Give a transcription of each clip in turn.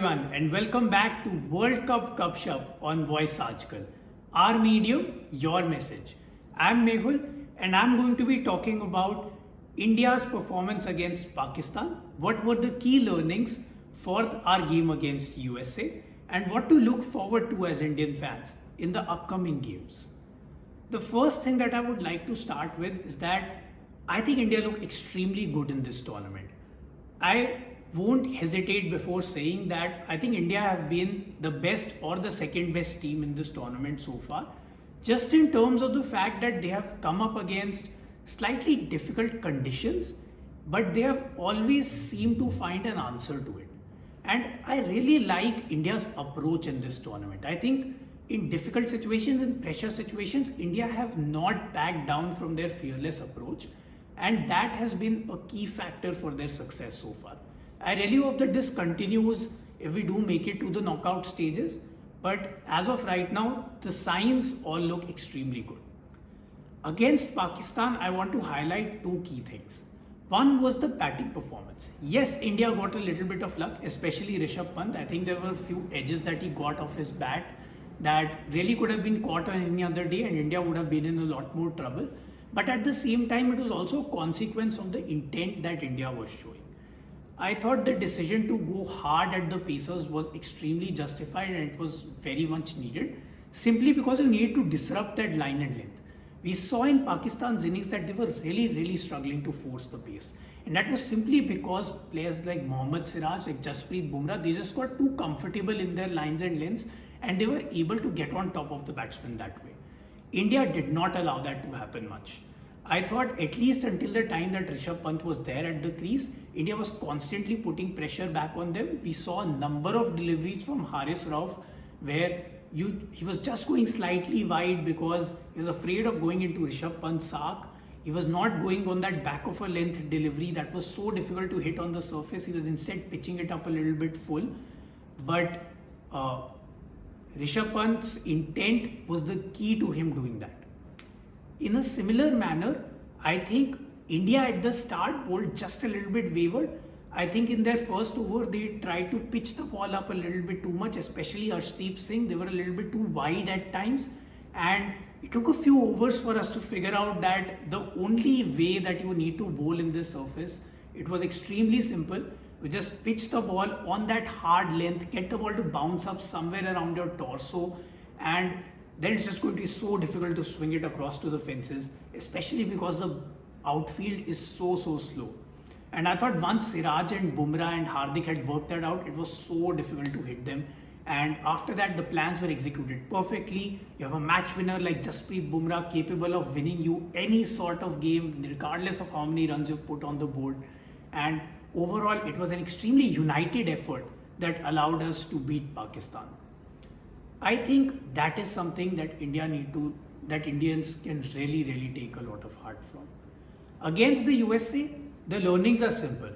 everyone, and welcome back to World Cup Cup Shop on Voice aajKal. Our medium, your message. I'm Mehul, and I'm going to be talking about India's performance against Pakistan, what were the key learnings for our game against USA, and what to look forward to as Indian fans in the upcoming games. The first thing that I would like to start with is that I think India looked extremely good in this tournament. I won't hesitate before saying that I think India have been the best or the second best team in this tournament so far, just in terms of the fact that they have come up against slightly difficult conditions, but they have always seemed to find an answer to it. And I really like India's approach in this tournament. I think in difficult situations, in pressure situations, India have not backed down from their fearless approach, and that has been a key factor for their success so far. I really hope that this continues if we do make it to the knockout stages, but as of right now, the signs all look extremely good. Against Pakistan, I want to highlight two key things. One was the batting performance. Yes, India got a little bit of luck, especially Rishabh Pant. I think there were a few edges that he got off his bat that really could have been caught on any other day, and India would have been in a lot more trouble. But at the same time, it was also a consequence of the intent that India was showing. I thought the decision to go hard at the Pacers was extremely justified, and it was very much needed, simply because you needed to disrupt that line and length. We saw in Pakistan's innings that they were really struggling to force the pace. And that was simply because players like Mohammad Siraj, like Jasprit Bumrah, they just got too comfortable in their lines and lengths, and they were able to get on top of the batsman that way. India did not allow that to happen much. I thought at least until the time that Rishabh Pant was there at the crease, India was constantly putting pressure back on them. We saw a number of deliveries from Haris Rauf where he was just going slightly wide because he was afraid of going into Rishabh Pant's arc. He was not going on that back of a length delivery that was so difficult to hit on the surface. He was instead pitching it up a little bit full. But Rishabh Pant's intent was the key to him doing that. In a similar manner, I think India at the start bowled just a little bit wayward. I think in their first over, they tried to pitch the ball up a little bit too much, especially Arshdeep Singh. They were a little bit too wide at times. And it took a few overs for us to figure out that the only way that you need to bowl in this surface, it was extremely simple. You just pitch the ball on that hard length, get the ball to bounce up somewhere around your torso, and then it's just going to be so difficult to swing it across to the fences, especially because the outfield is so slow. And I thought once Siraj and Bumrah and Hardik had worked that out, it was so difficult to hit them. And after that, the plans were executed perfectly. You have a match winner like Jasprit Bumrah capable of winning you any sort of game, regardless of how many runs you've put on the board. And overall, it was an extremely united effort that allowed us to beat Pakistan. I think that is something that Indians can really take a lot of heart from. Against the USA, the learnings are simple.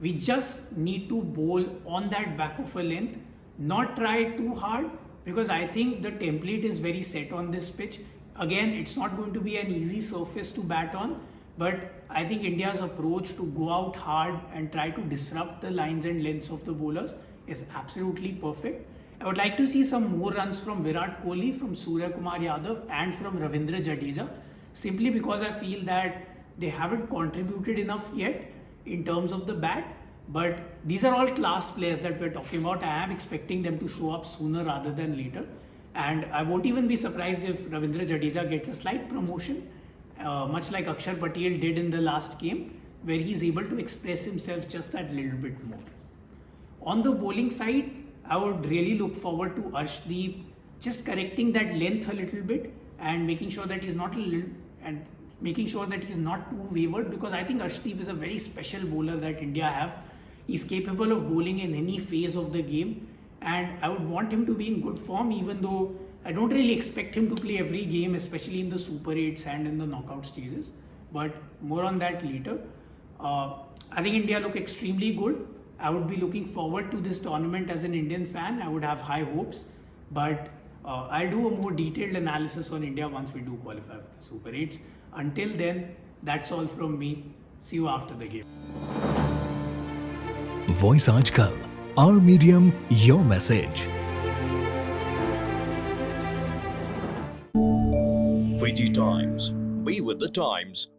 We just need to bowl on that back of a length, not try too hard, because I think the template is very set on this pitch. Again, it's not going to be an easy surface to bat on, but I think India's approach to go out hard and try to disrupt the lines and lengths of the bowlers is absolutely perfect. I would like to see some more runs from Virat Kohli, from Surya Kumar Yadav, and from Ravindra Jadeja, simply because I feel that they haven't contributed enough yet in terms of the bat. But these are all class players that we're talking about. I am expecting them to show up sooner rather than later. And I won't even be surprised if Ravindra Jadeja gets a slight promotion, much like Akshar Patel did in the last game, where he's able to express himself just that little bit more. On the bowling side, I would really look forward to Arshdeep just correcting that length a little bit and making sure that he's not too wayward, because I think Arshdeep is a very special bowler that India have. He's capable of bowling in any phase of the game, and I would want him to be in good form, even though I don't really expect him to play every game, especially in the Super 8s and in the knockout stages. But more on that later. I think India look extremely good. I would be looking forward to this tournament as an Indian fan. I would have high hopes, but I'll do a more detailed analysis on India once we do qualify for the Super 8s. Until then, that's all from me. See you after the game. Voice aajKal Our medium, your message. VG Times. Be with the times.